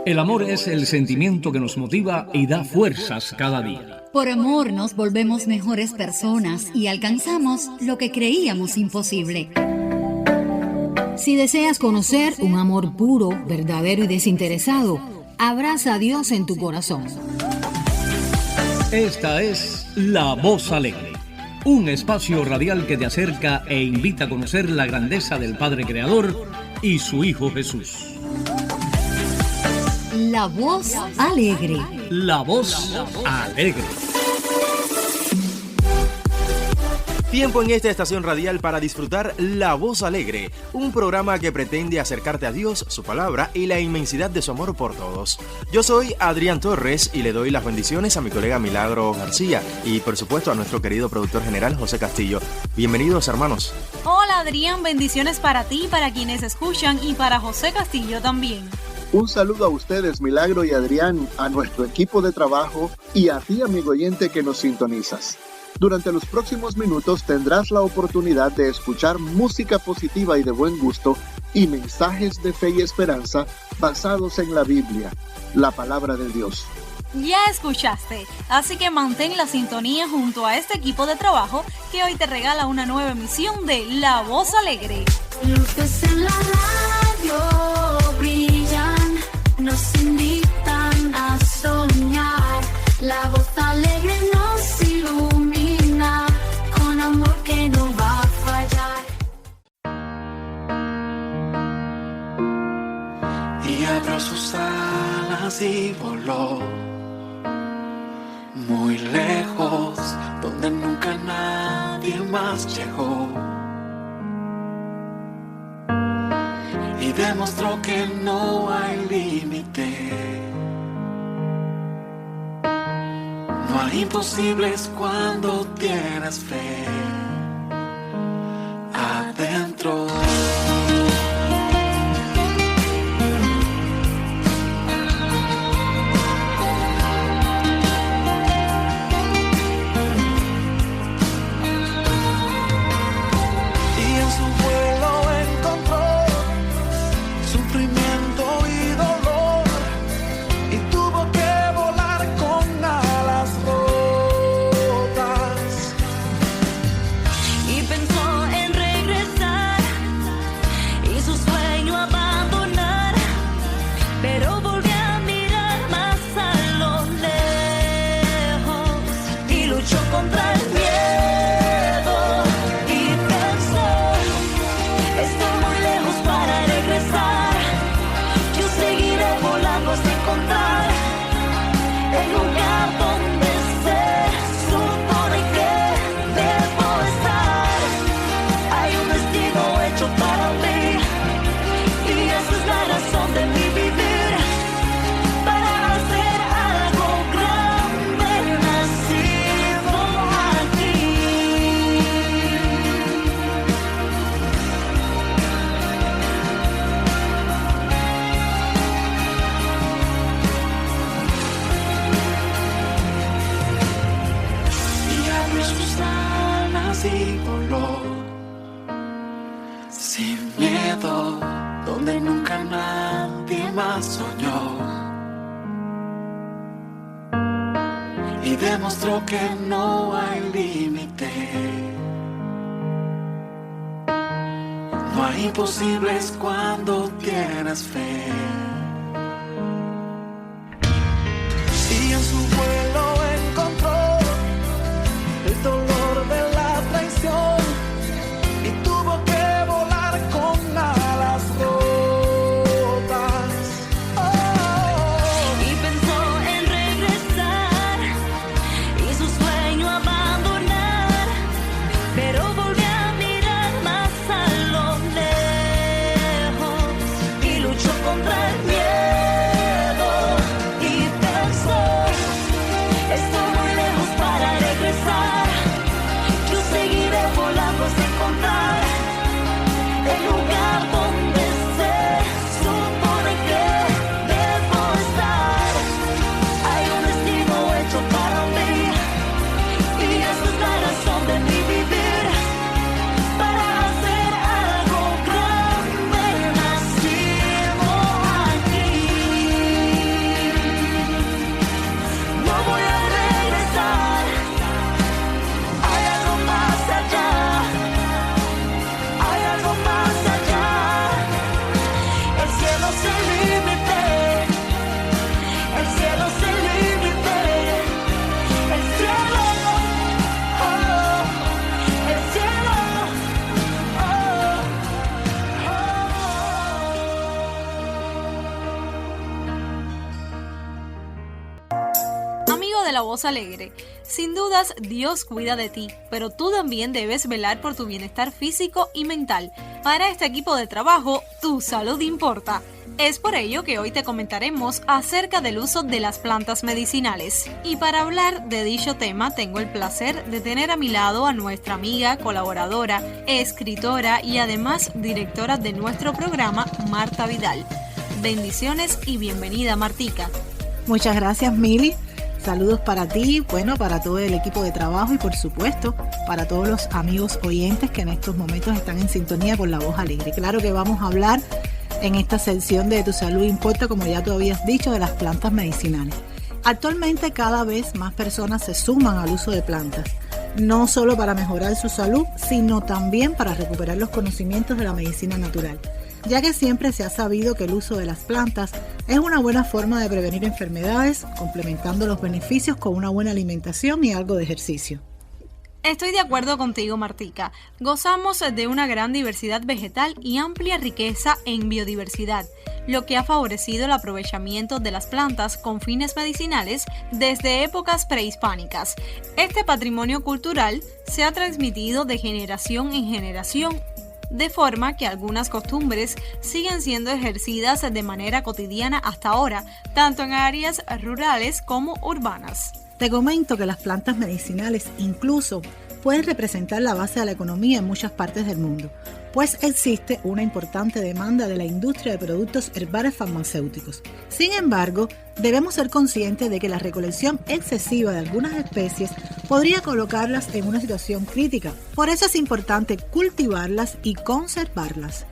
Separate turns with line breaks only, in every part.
El amor es el sentimiento que nos motiva y da fuerzas cada día.
Por amor nos volvemos mejores personas y alcanzamos lo que creíamos imposible.
Si deseas conocer un amor puro, verdadero y desinteresado, abraza a Dios en tu corazón.
Esta es La Voz Alegre, un espacio radial que te acerca e invita a conocer la grandeza del Padre Creador y su Hijo Jesús.
La Voz Alegre.
La Voz Alegre.
Tiempo en esta estación radial para disfrutar La Voz Alegre, un programa que pretende acercarte a Dios, su palabra y la inmensidad de su amor por todos. Yo soy Adrián Torres y le doy las bendiciones a mi colega Milagro García y por supuesto a nuestro querido productor general José Castillo. Bienvenidos, hermanos.
Hola Adrián, bendiciones para ti, para quienes escuchan y para José Castillo también.
Un saludo a ustedes, Milagro y Adrián, a nuestro equipo de trabajo y a ti, amigo oyente, que nos sintonizas. Durante los próximos minutos tendrás la oportunidad de escuchar música positiva y de buen gusto y mensajes de fe y esperanza basados en la Biblia, la palabra de Dios.
Ya escuchaste, así que mantén la sintonía junto a este equipo de trabajo que hoy te regala una nueva emisión de La Voz Alegre.
Luces en la radio brillan, nos invitan a soñar. La voz alegre nos ilumina con amor que no va a fallar.
Y abrió sus alas y voló muy lejos, donde nunca nadie más llegó. Y demostró que no hay límite. No hay imposibles cuando tienes fe adentro. Y en su vuelo encontró sufrimiento y dolor y tuvo que volar con alas rotas.
Y pensó en regresar y su sueño abandonar, pero volvió a mirar más a lo lejos y luchó contra el miedo y pensó: estoy muy lejos para regresar, yo seguiré volando hasta encontrar el lugar donde se supone que debo estar. Hay un destino hecho para mí y esa es la razón de mi vivir, para hacer algo grande nacido aquí.
Y abrió sus alas y voló sin miedo, donde nunca nadie más soñó. Y demostró que no hay límite. No hay imposibles cuando tienes fe. Y en su vuelo encontró el dolor de la traición y tuvo que volar con alas rotas.
Y pensó en regresar y su sueño abandonar, pero volvió a mirar más a lo lejos y luchó contra el
de La Voz Alegre. Sin dudas, Dios cuida de ti, pero tú también debes velar por tu bienestar físico y mental. Para este equipo de trabajo, tu salud importa. Es por ello que hoy te comentaremos acerca del uso de las plantas medicinales. Y para hablar de dicho tema, tengo el placer de tener a mi lado a nuestra amiga, colaboradora, escritora y además directora de nuestro programa, Marta Vidal. Bendiciones y bienvenida, Martica.
Muchas gracias, Mili. Saludos para ti, bueno, para todo el equipo de trabajo y por supuesto para todos los amigos oyentes que en estos momentos están en sintonía con La Voz Alegre. Claro que vamos a hablar en esta sección de Tu Salud Importa, como ya tú habías dicho, de las plantas medicinales. Actualmente cada vez más personas se suman al uso de plantas, no solo para mejorar su salud, sino también para recuperar los conocimientos de la medicina natural, ya que siempre se ha sabido que el uso de las plantas es una buena forma de prevenir enfermedades, complementando los beneficios con una buena alimentación y algo de ejercicio.
Estoy de acuerdo contigo, Martica. Gozamos de una gran diversidad vegetal y amplia riqueza en biodiversidad, lo que ha favorecido el aprovechamiento de las plantas con fines medicinales desde épocas prehispánicas. Este patrimonio cultural se ha transmitido de generación en generación, de forma que algunas costumbres siguen siendo ejercidas de manera cotidiana hasta ahora, tanto en áreas rurales como urbanas.
Te comento que las plantas medicinales incluso pueden representar la base de la economía en muchas partes del mundo, pues existe una importante demanda de la industria de productos herbales farmacéuticos. Sin embargo, debemos ser conscientes de que la recolección excesiva de algunas especies podría colocarlas en una situación crítica. Por eso es importante cultivarlas y conservarlas.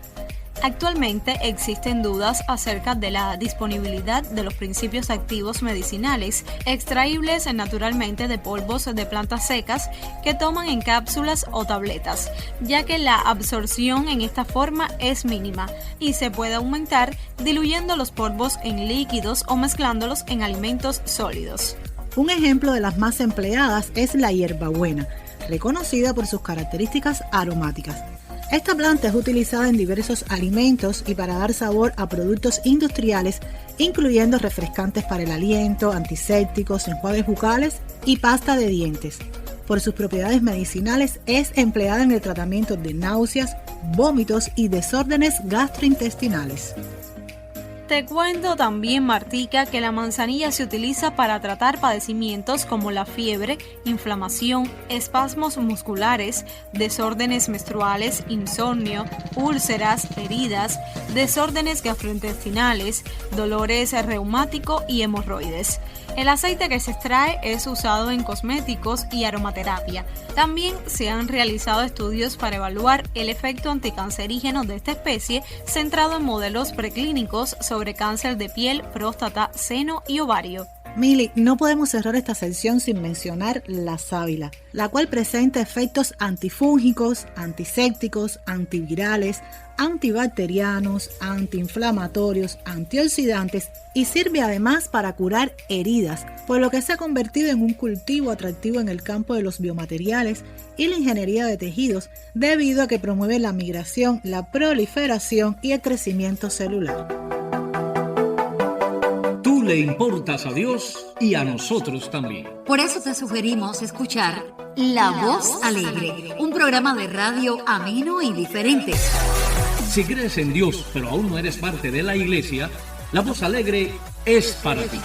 Actualmente existen dudas acerca de la disponibilidad de los principios activos medicinales extraíbles naturalmente de polvos de plantas secas que toman en cápsulas o tabletas, ya que la absorción en esta forma es mínima y se puede aumentar diluyendo los polvos en líquidos o mezclándolos en alimentos sólidos.
Un ejemplo de las más empleadas es la hierbabuena, reconocida por sus características aromáticas. Esta planta es utilizada en diversos alimentos y para dar sabor a productos industriales, incluyendo refrescantes para el aliento, antisépticos, enjuagues bucales y pasta de dientes. Por sus propiedades medicinales es empleada en el tratamiento de náuseas, vómitos y desórdenes gastrointestinales.
Te cuento también, Martica, que la manzanilla se utiliza para tratar padecimientos como la fiebre, inflamación, espasmos musculares, desórdenes menstruales, insomnio, úlceras, heridas, desórdenes gastrointestinales, dolores reumáticos y hemorroides. El aceite que se extrae es usado en cosméticos y aromaterapia. También se han realizado estudios para evaluar el efecto anticancerígeno de esta especie, centrado en modelos preclínicos sobre cáncer de piel, próstata, seno y ovario.
Mili, no podemos cerrar esta sección sin mencionar la sábila, la cual presenta efectos antifúngicos, antisépticos, antivirales, antibacterianos, antiinflamatorios, antioxidantes y sirve además para curar heridas, por lo que se ha convertido en un cultivo atractivo en el campo de los biomateriales y la ingeniería de tejidos, debido a que promueve la migración, la proliferación y el crecimiento celular.
Tú le importas a Dios y a nosotros también.
Por eso te sugerimos escuchar La Voz Alegre, un programa de radio ameno y diferente.
Si crees en Dios, pero aún no eres parte de la iglesia, La Voz Alegre es para ti.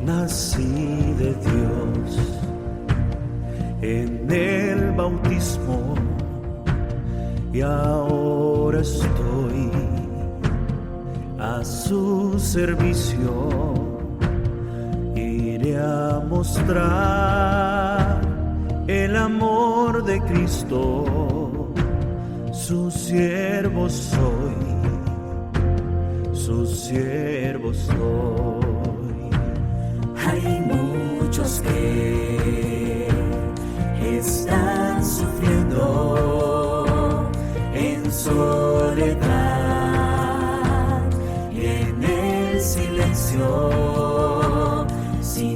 Nací de Dios en el bautismo y ahora estoy a su servicio. Iré a mostrar el amor de Cristo, su siervo soy, su siervo soy. Hay muchos que están sufriendo en soledad y en el silencio, sin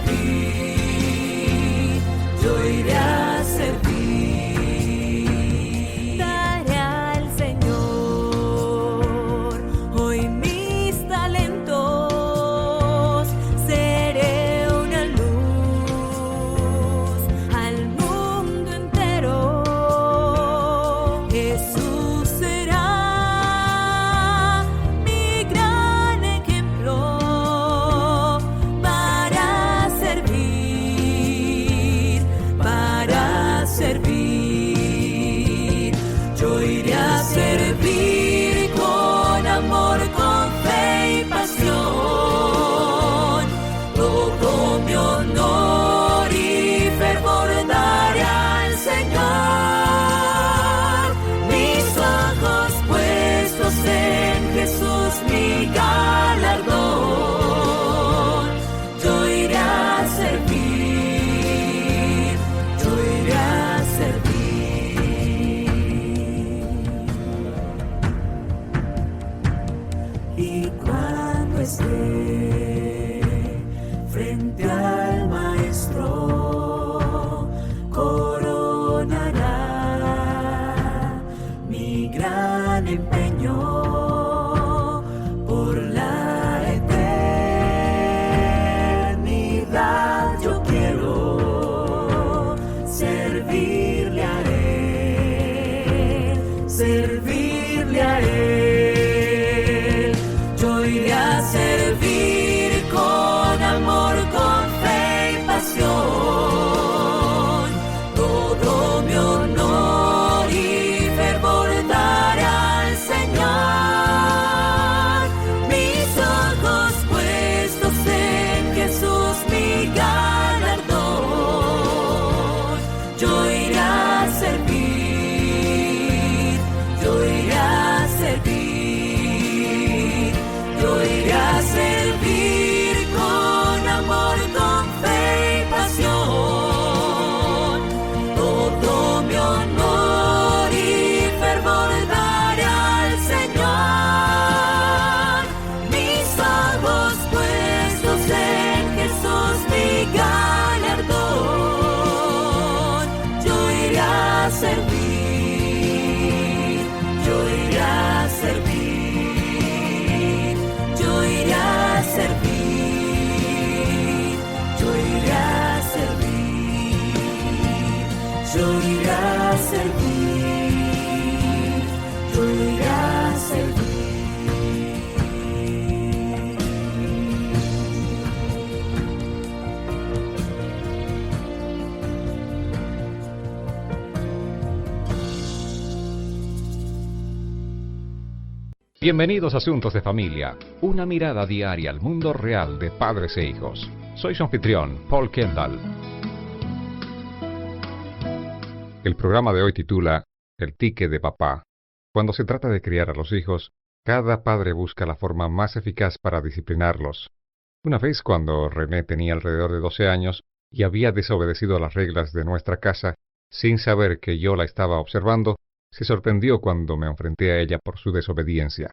servir, yo iré a servir. Daré al Señor hoy mis talentos, seré una luz al mundo entero. Jesús será mi gran ejemplo para servir, para servir. Yo iré a servir con amor, con fe y pasión. Todo mi honor y fervor daré al Señor. Mis ojos puestos en Jesús, mi galardón. Yo iré a servir, yo iré a servir. Y cuando esté frente al Maestro, coronará mi gran empeño por la eternidad. Yo quiero servirle a Él, servirle a Él. Yo iré a servir con amor, con fe y pasión. Todo mi honor y fervor daré al Señor. Mis ojos puestos en Jesús, mi galardón. Yo iré a servir, yo iré a servir, yo iré a servir con amor, con fe y pasión. Todo mi honor y fervor daré al Señor. Mis ojos puestos en Jesús, mi galardón. Yo iré a servir, yo iré a servir, yo iré a servir, yo iré a servir, yo iré a servir, yo iré a servir.
Bienvenidos a Asuntos de Familia, una mirada diaria al mundo real de padres e hijos. Soy su anfitrión, Paul Kendall. El programa de hoy titula El ticket de papá. Cuando se trata de criar a los hijos, cada padre busca la forma más eficaz para disciplinarlos. Una vez, cuando René tenía alrededor de 12 años y había desobedecido las reglas de nuestra casa, sin saber que yo la estaba observando, se sorprendió cuando me enfrenté a ella por su desobediencia.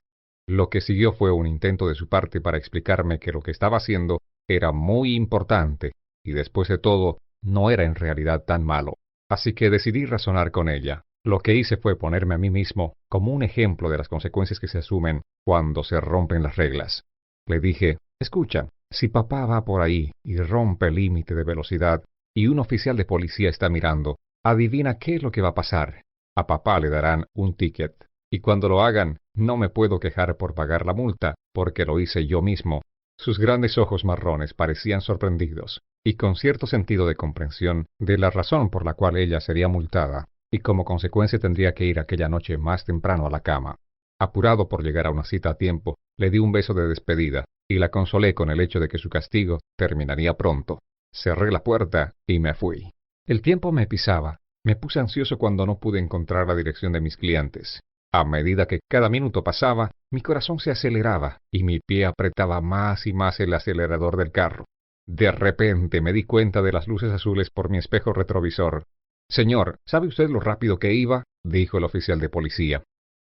Lo que siguió fue un intento de su parte para explicarme que lo que estaba haciendo era muy importante y, después de todo, no era en realidad tan malo. Así que decidí razonar con ella. Lo que hice fue ponerme a mí mismo como un ejemplo de las consecuencias que se asumen cuando se rompen las reglas. Le dije: escucha, si papá va por ahí y rompe el límite de velocidad y un oficial de policía está mirando, adivina qué es lo que va a pasar. A papá le darán un ticket, y cuando lo hagan, no me puedo quejar por pagar la multa, porque lo hice yo mismo. Sus grandes ojos marrones parecían sorprendidos, y con cierto sentido de comprensión de la razón por la cual ella sería multada, y como consecuencia tendría que ir aquella noche más temprano a la cama. Apurado por llegar a una cita a tiempo, le di un beso de despedida, y la consolé con el hecho de que su castigo terminaría pronto. Cerré la puerta y me fui. El tiempo me pisaba. Me puse ansioso cuando no pude encontrar la dirección de mis clientes. A medida que cada minuto pasaba, mi corazón se aceleraba y mi pie apretaba más y más el acelerador del carro. De repente me di cuenta de las luces azules por mi espejo retrovisor. «Señor, ¿sabe usted lo rápido que iba?», dijo el oficial de policía.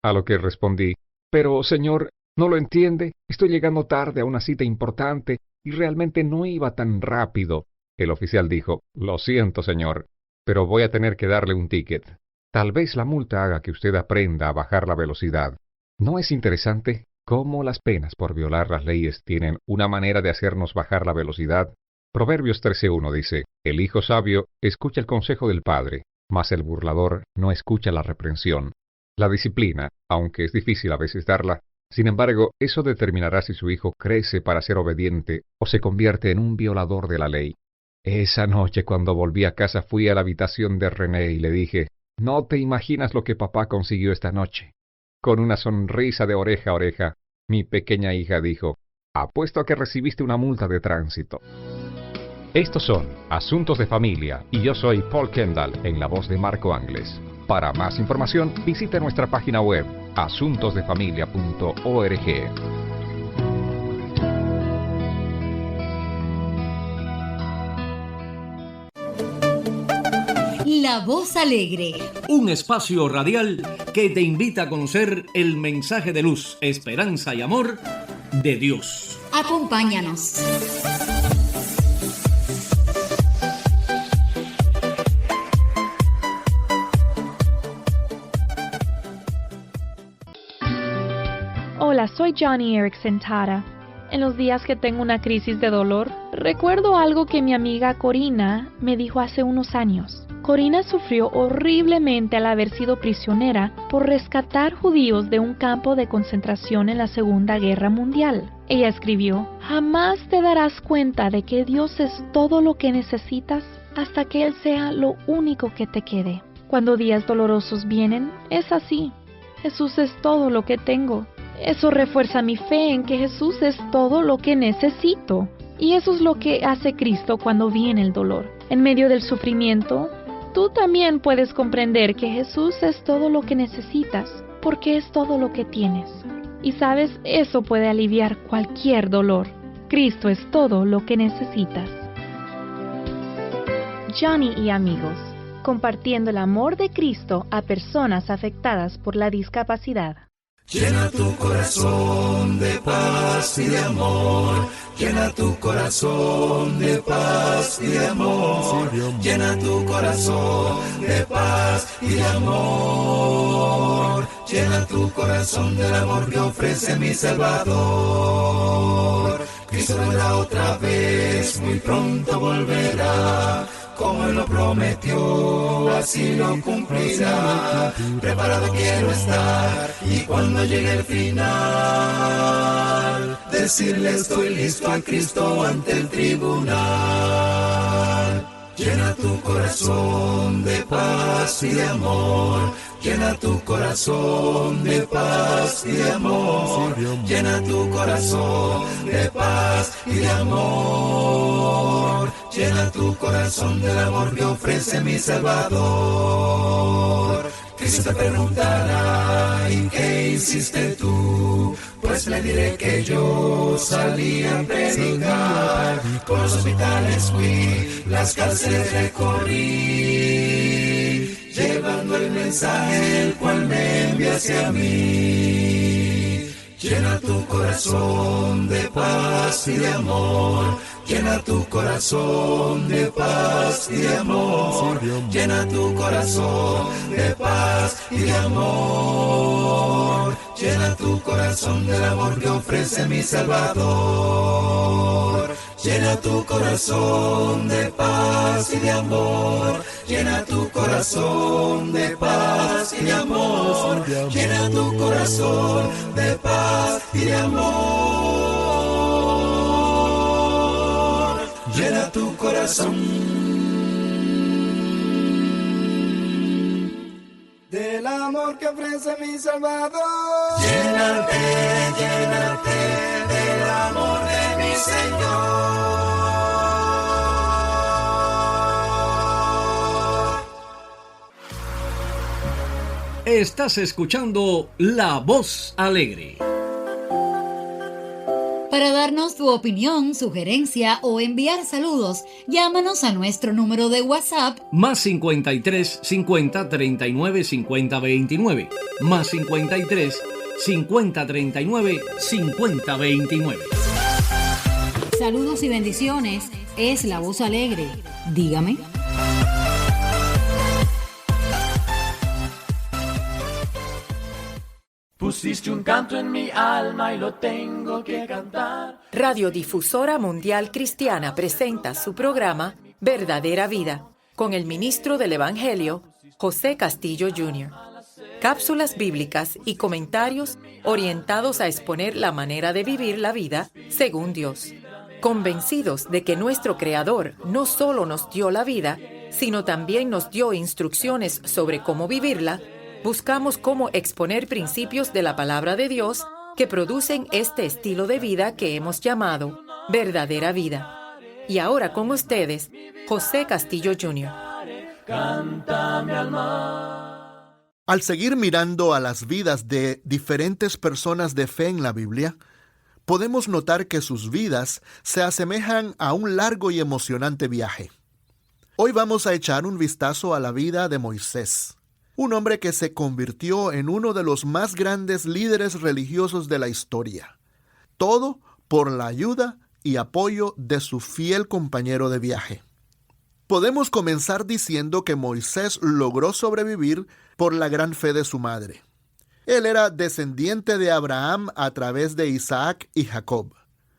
A lo que respondí: «Pero, señor, ¿no lo entiende? Estoy llegando tarde a una cita importante y realmente no iba tan rápido». El oficial dijo: «Lo siento, señor, pero voy a tener que darle un ticket. Tal vez la multa haga que usted aprenda a bajar la velocidad». ¿No es interesante cómo las penas por violar las leyes tienen una manera de hacernos bajar la velocidad? Proverbios 13:1 dice: «El hijo sabio escucha el consejo del padre, mas el burlador no escucha la reprensión». La disciplina, aunque es difícil a veces darla, sin embargo, eso determinará si su hijo crece para ser obediente o se convierte en un violador de la ley. Esa noche, cuando volví a casa, fui a la habitación de René y le dije: «No te imaginas lo que papá consiguió esta noche». Con una sonrisa de oreja a oreja, mi pequeña hija dijo: «Apuesto a que recibiste una multa de tránsito». Estos son Asuntos de Familia y yo soy Paul Kendall en la voz de Marco Angles. Para más información, visite nuestra página web asuntosdefamilia.org.
La Voz Alegre.
Un espacio radial que te invita a conocer el mensaje de luz, esperanza y amor de Dios.
Acompáñanos.
Hola, soy Johnny Erickson Tara. En los días que tengo una crisis de dolor, recuerdo algo que mi amiga Corina me dijo hace unos años. Corina sufrió horriblemente al haber sido prisionera por rescatar judíos de un campo de concentración en la Segunda Guerra Mundial. Ella escribió: «Jamás te darás cuenta de que Dios es todo lo que necesitas hasta que Él sea lo único que te quede. Cuando días dolorosos vienen, es así. Jesús es todo lo que tengo. Eso refuerza mi fe en que Jesús es todo lo que necesito. Y eso es lo que hace Cristo cuando viene el dolor. En medio del sufrimiento, tú también puedes comprender que Jesús es todo lo que necesitas, porque es todo lo que tienes. Y sabes, eso puede aliviar cualquier dolor. Cristo es todo lo que necesitas». Johnny y amigos, compartiendo el amor de Cristo a personas afectadas por la discapacidad.
Llena tu corazón de paz y de amor. Llena tu corazón de paz y de amor. Llena tu corazón de paz y de amor. Llena tu corazón del amor que ofrece mi Salvador. Cristo vendrá otra vez, muy pronto volverá. Como Él lo prometió, así lo cumplirá. Preparado quiero estar, y cuando llegue el final, decirle estoy listo a Cristo ante el tribunal. Llena tu corazón de paz y de amor. Llena tu corazón de paz y de amor. Llena tu corazón de paz y de amor. Llena tu corazón del amor que ofrece mi Salvador. Cristo te preguntará, ¿y qué hiciste tú? Pues le diré que yo salí a predicar. Por los hospitales fui, las cárceles recorrí, llevando el mensaje el cual me envía hacia mí. Llena tu corazón de paz y de amor. Llena tu corazón de paz y de amor. Llena tu corazón de paz y de amor. Llena tu corazón del amor que ofrece mi Salvador. Llena tu corazón de paz y de amor. Llena tu corazón de paz y de amor. Llena tu corazón de paz y de amor. Llena tu corazón del amor que ofrece mi Salvador. Llénate, llénate del amor de mi Señor.
Estás escuchando La Voz Alegre.
Para darnos tu opinión, sugerencia o enviar saludos, llámanos a nuestro número de WhatsApp
Más 53 50 39 50 29. Más 53 50 39 50 29.
Saludos y bendiciones. es La Voz Alegre. Dígame.
Pusiste un canto en mi alma y lo tengo que cantar.
Radiodifusora Mundial Cristiana presenta su programa Verdadera Vida con el ministro del Evangelio, José Castillo Jr. Cápsulas bíblicas y comentarios orientados a exponer la manera de vivir la vida según Dios. Convencidos de que nuestro Creador no solo nos dio la vida, sino también nos dio instrucciones sobre cómo vivirla, buscamos cómo exponer principios de la palabra de Dios que producen este estilo de vida que hemos llamado verdadera vida. Y ahora con ustedes, José Castillo Jr.
Cántame al mar.
Al seguir mirando a las vidas de diferentes personas de fe en la Biblia, podemos notar que sus vidas se asemejan a un largo y emocionante viaje. Hoy vamos a echar un vistazo a la vida de Moisés, un hombre que se convirtió en uno de los más grandes líderes religiosos de la historia. Todo por la ayuda y apoyo de su fiel compañero de viaje. Podemos comenzar diciendo que Moisés logró sobrevivir por la gran fe de su madre. Él era descendiente de Abraham a través de Isaac y Jacob.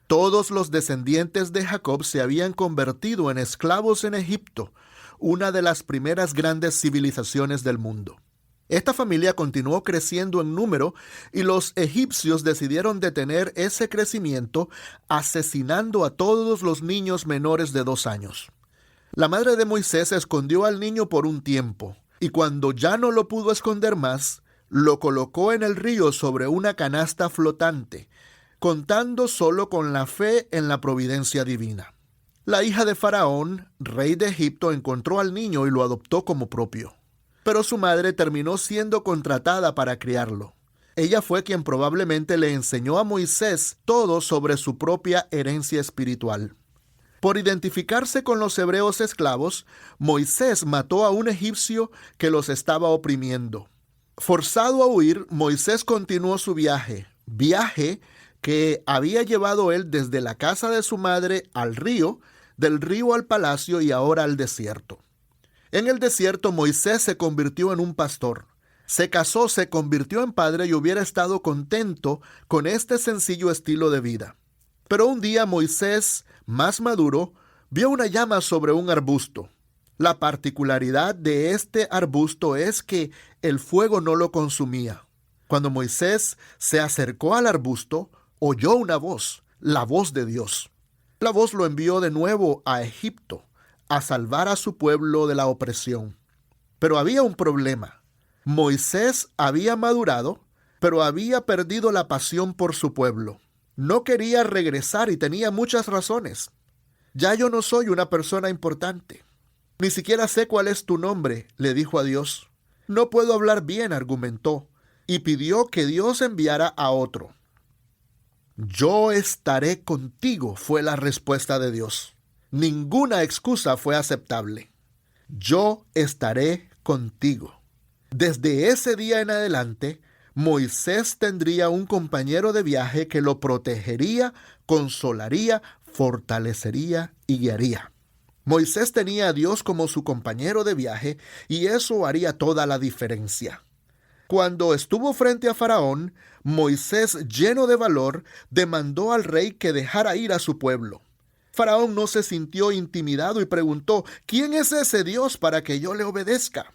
Todos los descendientes de Jacob se habían convertido en esclavos en Egipto, una de las primeras grandes civilizaciones del mundo. Esta familia continuó creciendo en número y los egipcios decidieron detener ese crecimiento asesinando a todos los niños menores de 2 años. La madre de Moisés escondió al niño por un tiempo y cuando ya no lo pudo esconder más, lo colocó en el río sobre una canasta flotante, contando solo con la fe en la providencia divina. La hija de Faraón, rey de Egipto, encontró al niño y lo adoptó como propio. Pero su madre terminó siendo contratada para criarlo. Ella fue quien probablemente le enseñó a Moisés todo sobre su propia herencia espiritual. Por identificarse con los hebreos esclavos, Moisés mató a un egipcio que los estaba oprimiendo. Forzado a huir, Moisés continuó su viaje que había llevado él desde la casa de su madre al río, del río al palacio y ahora al desierto. En el desierto, Moisés se convirtió en un pastor. Se casó, se convirtió en padre y hubiera estado contento con este sencillo estilo de vida. Pero un día Moisés, más maduro, vio una llama sobre un arbusto. La particularidad de este arbusto es que el fuego no lo consumía. Cuando Moisés se acercó al arbusto, oyó una voz, la voz de Dios. La voz lo envió de nuevo a Egipto, a salvar a su pueblo de la opresión. Pero había un problema. Moisés había madurado, pero había perdido la pasión por su pueblo. No quería regresar y tenía muchas razones. Ya yo no soy una persona importante. Ni siquiera sé cuál es tu nombre, le dijo a Dios. No puedo hablar bien, argumentó, y pidió que Dios enviara a otro. Yo estaré contigo, fue la respuesta de Dios. Ninguna excusa fue aceptable. Yo estaré contigo. Desde ese día en adelante, Moisés tendría un compañero de viaje que lo protegería, consolaría, fortalecería y guiaría. Moisés tenía a Dios como su compañero de viaje y eso haría toda la diferencia. Cuando estuvo frente a Faraón, Moisés, lleno de valor, demandó al rey que dejara ir a su pueblo. Faraón no se sintió intimidado y preguntó, ¿quién es ese Dios para que yo le obedezca?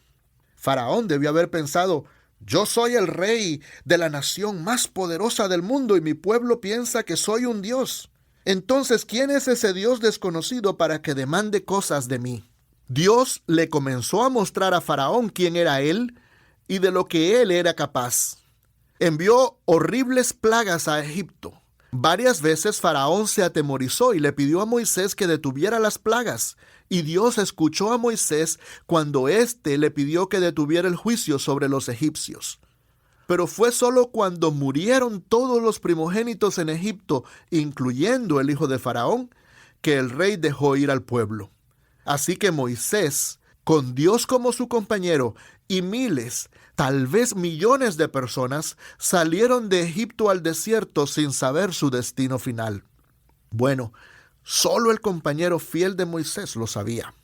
Faraón debió haber pensado, yo soy el rey de la nación más poderosa del mundo y mi pueblo piensa que soy un Dios. Entonces, ¿quién es ese Dios desconocido para que demande cosas de mí? Dios le comenzó a mostrar a Faraón quién era él y de lo que él era capaz. Envió horribles plagas a Egipto. Varias veces Faraón se atemorizó y le pidió a Moisés que detuviera las plagas. Y Dios escuchó a Moisés cuando éste le pidió que detuviera el juicio sobre los egipcios. Pero fue solo cuando murieron todos los primogénitos en Egipto, incluyendo el hijo de Faraón, que el rey dejó ir al pueblo. Así que Moisés, con Dios como su compañero, y miles, tal vez millones de personas, salieron de Egipto al desierto sin saber su destino final. Bueno, Solo el compañero fiel de Moisés lo sabía.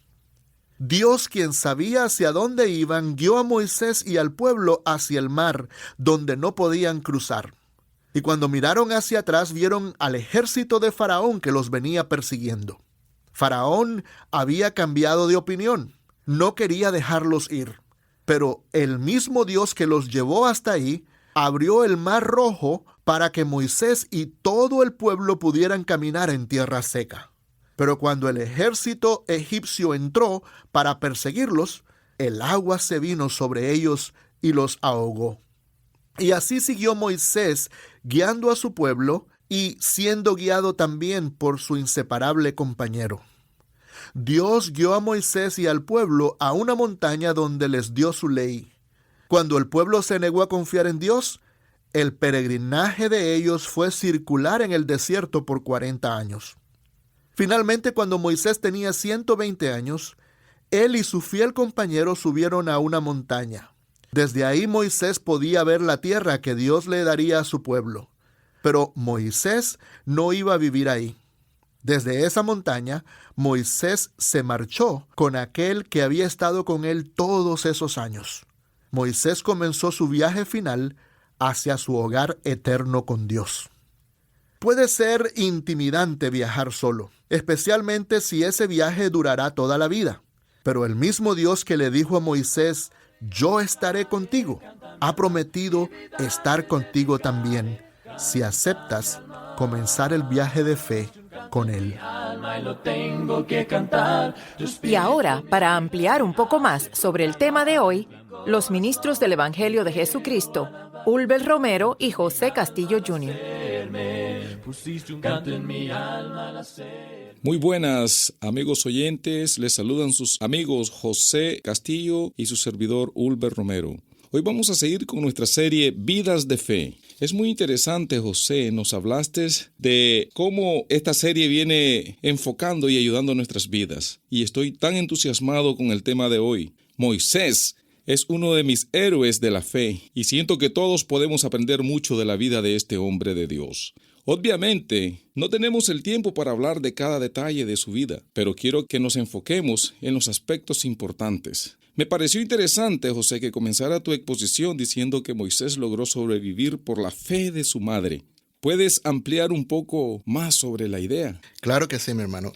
Dios, quien sabía hacia dónde iban, guió a Moisés y al pueblo hacia el mar, donde no podían cruzar. Y cuando miraron hacia atrás, vieron al ejército de Faraón que los venía persiguiendo. Faraón había cambiado de opinión. No quería dejarlos ir. Pero el mismo Dios que los llevó hasta ahí, abrió el mar Rojo para que Moisés y todo el pueblo pudieran caminar en tierra seca. Pero cuando el ejército egipcio entró para perseguirlos, el agua se vino sobre ellos y los ahogó. Y así siguió Moisés guiando a su pueblo y siendo guiado también por su inseparable compañero. Dios guió a Moisés y al pueblo a una montaña donde les dio su ley. Cuando el pueblo se negó a confiar en Dios, el peregrinaje de ellos fue circular en el desierto por 40 años. Finalmente, cuando Moisés tenía 120 años, él y su fiel compañero subieron a una montaña. Desde ahí Moisés podía ver la tierra que Dios le daría a su pueblo. Pero Moisés no iba a vivir ahí. Desde esa montaña, Moisés se marchó con aquel que había estado con él todos esos años. Moisés comenzó su viaje final hacia su hogar eterno con Dios. Puede ser intimidante viajar solo, especialmente si ese viaje durará toda la vida. Pero el mismo Dios que le dijo a Moisés, «Yo estaré contigo», ha prometido estar contigo también, si aceptas comenzar el viaje de fe con Él.
Y ahora, para ampliar un poco más sobre el tema de hoy, los ministros del Evangelio de Jesucristo, Ulber Romero y José Castillo Jr.
Muy buenas, amigos oyentes. Les saludan sus amigos José Castillo y su servidor Ulber Romero. Hoy vamos a seguir con nuestra serie Vidas de Fe. Es muy interesante, José, nos hablaste de cómo esta serie viene enfocando y ayudando a nuestras vidas. Y estoy tan entusiasmado con el tema de hoy. Moisés es uno de mis héroes de la fe y siento que todos podemos aprender mucho de la vida de este hombre de Dios. Obviamente, no tenemos el tiempo para hablar de cada detalle de su vida, pero quiero que nos enfoquemos en los aspectos importantes. Me pareció interesante, José, que comenzara tu exposición diciendo que Moisés logró sobrevivir por la fe de su madre. ¿Puedes ampliar un poco más sobre la idea?
Claro que sí, mi hermano.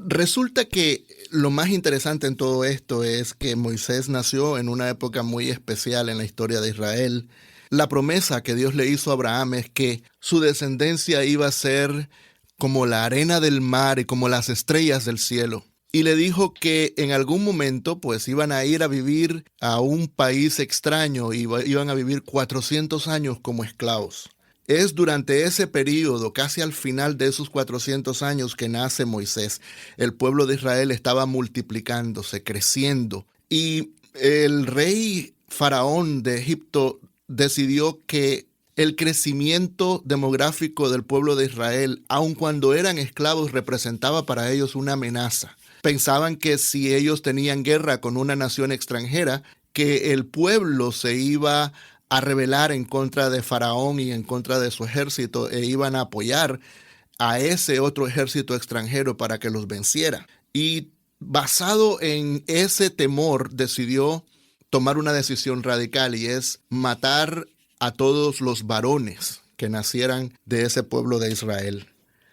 Resulta que lo más interesante en todo esto es que Moisés nació en una época muy especial en la historia de Israel. La promesa que Dios le hizo a Abraham es que su descendencia iba a ser como la arena del mar y como las estrellas del cielo. Y le dijo que en algún momento pues iban a ir a vivir a un país extraño y iban a vivir 400 años como esclavos. Es durante ese periodo, casi al final de esos 400 años, que nace Moisés. El pueblo de Israel estaba multiplicándose, creciendo. Y el rey Faraón de Egipto decidió que el crecimiento demográfico del pueblo de Israel, aun cuando eran esclavos, representaba para ellos una amenaza. Pensaban que si ellos tenían guerra con una nación extranjera, que el pueblo se iba a rebelar en contra de Faraón y en contra de su ejército e iban a apoyar a ese otro ejército extranjero para que los venciera. Y basado en ese temor decidió tomar una decisión radical y es matar a todos los varones que nacieran de ese pueblo de Israel.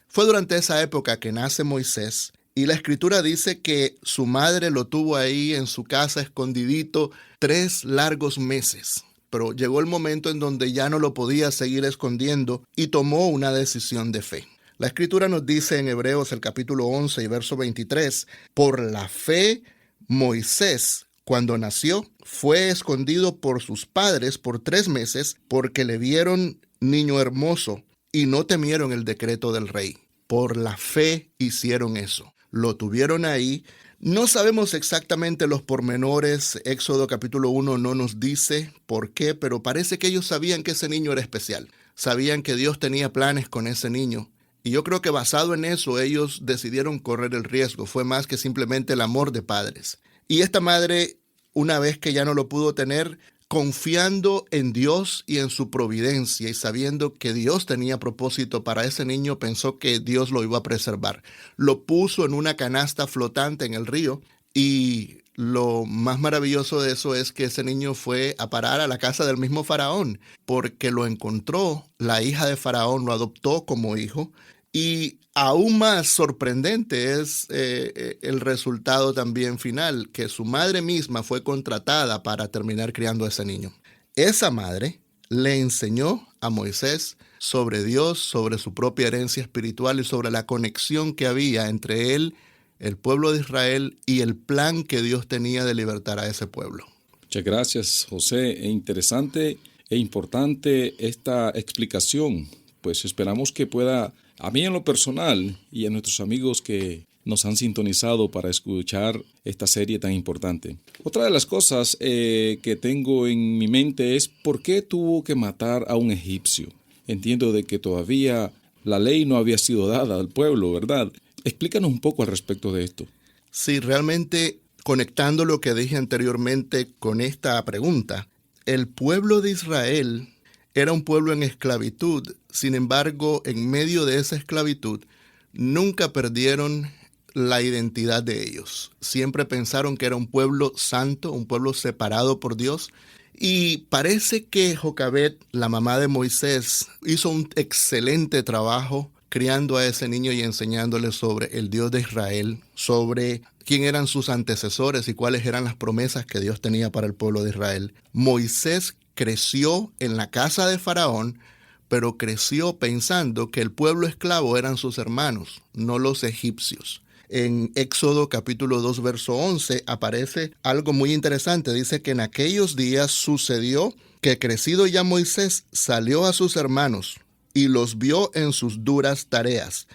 Fue durante esa época que nace Moisés y la escritura dice que su madre lo tuvo ahí en su casa escondidito 3 largos meses. Pero llegó el momento en donde ya no lo podía seguir escondiendo y tomó una decisión de fe. La escritura nos dice en Hebreos el capítulo 11 y verso 23, por la fe Moisés, cuando nació, fue escondido por sus padres por 3 meses porque le vieron niño hermoso y no temieron el decreto del rey. Por la fe hicieron eso. Lo tuvieron ahí. No sabemos exactamente los pormenores. Éxodo capítulo 1 no nos dice por qué, pero parece que ellos sabían que ese niño era especial. Sabían que Dios tenía planes con ese niño. Y yo creo que basado en eso, ellos decidieron correr el riesgo. Fue más que simplemente el amor de padres. Y esta madre, una vez que ya no lo pudo tener, confiando en Dios y en su providencia y sabiendo que Dios tenía propósito para ese niño, pensó que Dios lo iba a preservar. Lo puso en una canasta flotante en el río y lo más maravilloso de eso es que ese niño fue a parar a la casa del mismo faraón porque lo encontró, la hija de faraón lo adoptó como hijo. Y aún más sorprendente es el resultado también final, que su madre misma fue contratada para terminar criando a ese niño. Esa madre le enseñó a Moisés sobre Dios, sobre su propia herencia espiritual y sobre la conexión que había entre él, el pueblo de Israel y el plan que Dios tenía de libertar a ese pueblo.
Muchas gracias, José. Interesante e importante esta explicación. Pues esperamos que pueda, a mí en lo personal y a nuestros amigos que nos han sintonizado para escuchar esta serie tan importante. Otra de las cosas que tengo en mi mente es ¿por qué tuvo que matar a un egipcio? Entiendo de que todavía la ley no había sido dada al pueblo, ¿verdad? Explícanos un poco al respecto de esto.
Sí, realmente conectando lo que dije anteriormente con esta pregunta, el pueblo de Israel era un pueblo en esclavitud. Sin embargo, en medio de esa esclavitud, nunca perdieron la identidad de ellos. Siempre pensaron que era un pueblo santo, un pueblo separado por Dios. Y parece que Jocabed, la mamá de Moisés, hizo un excelente trabajo criando a ese niño y enseñándole sobre el Dios de Israel, sobre quién eran sus antecesores y cuáles eran las promesas que Dios tenía para el pueblo de Israel. Moisés creció en la casa de Faraón, pero creció pensando que el pueblo esclavo eran sus hermanos, no los egipcios. En Éxodo capítulo 2, verso 11, aparece algo muy interesante. Dice que en aquellos días sucedió que crecido ya Moisés salió a sus hermanos y los vio en sus duras tareas,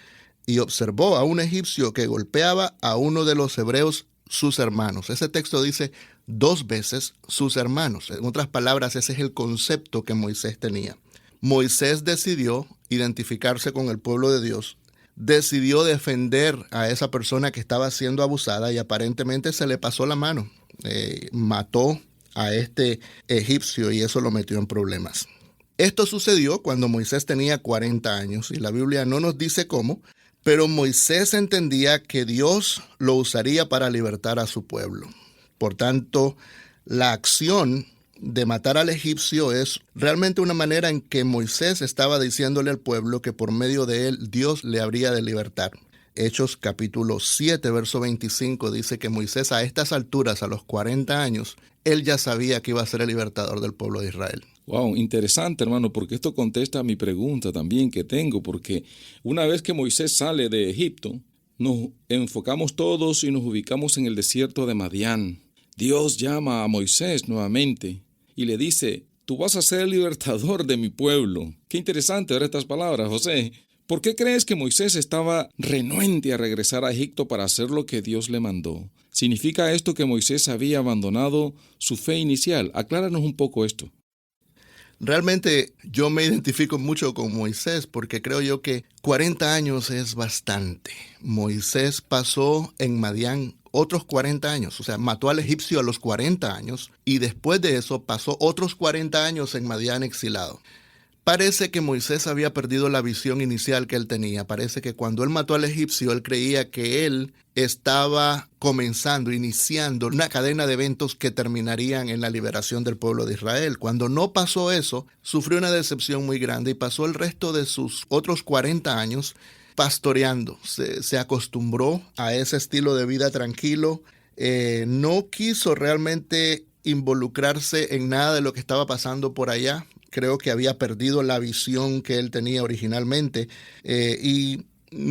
y observó a un egipcio que golpeaba a uno de los hebreos, sus hermanos. Ese texto dice 2 veces sus hermanos. En otras palabras, ese es el concepto que Moisés tenía. Moisés decidió identificarse con el pueblo de Dios, decidió defender a esa persona que estaba siendo abusada y aparentemente se le pasó la mano. Mató a este egipcio y eso lo metió en problemas. Esto sucedió cuando Moisés tenía 40 años y la Biblia no nos dice cómo, pero Moisés entendía que Dios lo usaría para libertar a su pueblo. Por tanto, la acción de matar al egipcio es realmente una manera en que Moisés estaba diciéndole al pueblo que por medio de él Dios le habría de libertar. Hechos capítulo 7, verso 25 dice que Moisés a estas alturas, a los 40 años, él ya sabía que iba a ser el libertador del pueblo de Israel.
Wow, interesante, hermano, porque esto contesta a mi pregunta también que tengo, porque una vez que Moisés sale de Egipto, nos enfocamos todos y nos ubicamos en el desierto de Madián. Dios llama a Moisés nuevamente y le dice, tú vas a ser el libertador de mi pueblo. Qué interesante ver estas palabras, José. ¿Por qué crees que Moisés estaba renuente a regresar a Egipto para hacer lo que Dios le mandó? ¿Significa esto que Moisés había abandonado su fe inicial? Acláranos un poco esto.
Realmente yo me identifico mucho con Moisés porque creo yo que 40 años es bastante. Moisés pasó en Madián otros 40 años, o sea, mató al egipcio a los 40 años y después de eso pasó otros 40 años en Madián exilado. Parece que Moisés había perdido la visión inicial que él tenía. Parece que cuando él mató al egipcio, él creía que él estaba iniciando una cadena de eventos que terminarían en la liberación del pueblo de Israel. Cuando no pasó eso, sufrió una decepción muy grande y pasó el resto de sus otros 40 años pastoreando. Se acostumbró a ese estilo de vida tranquilo. No quiso realmente involucrarse en nada de lo que estaba pasando por allá. Creo que había perdido la visión que él tenía originalmente y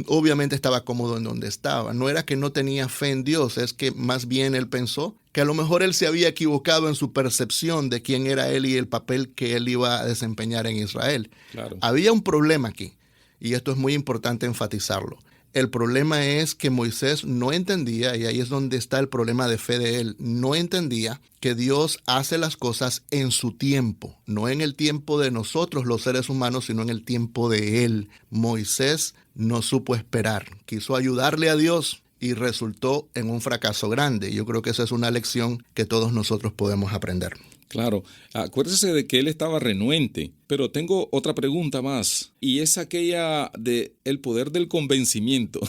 obviamente estaba cómodo en donde estaba. No era que no tenía fe en Dios, es que más bien él pensó que a lo mejor él se había equivocado en su percepción de quién era él y el papel que él iba a desempeñar en Israel.
Claro.
Había un problema aquí y esto es muy importante enfatizarlo. El problema es que Moisés no entendía, y ahí es donde está el problema de fe de él, no entendía que Dios hace las cosas en su tiempo, no en el tiempo de nosotros los seres humanos, sino en el tiempo de él. Moisés no supo esperar, quiso ayudarle a Dios y resultó en un fracaso grande. Yo creo que esa es una lección que todos nosotros podemos aprender.
Claro, acuérdese de que él estaba renuente, pero tengo otra pregunta más, y es aquella de el poder del convencimiento.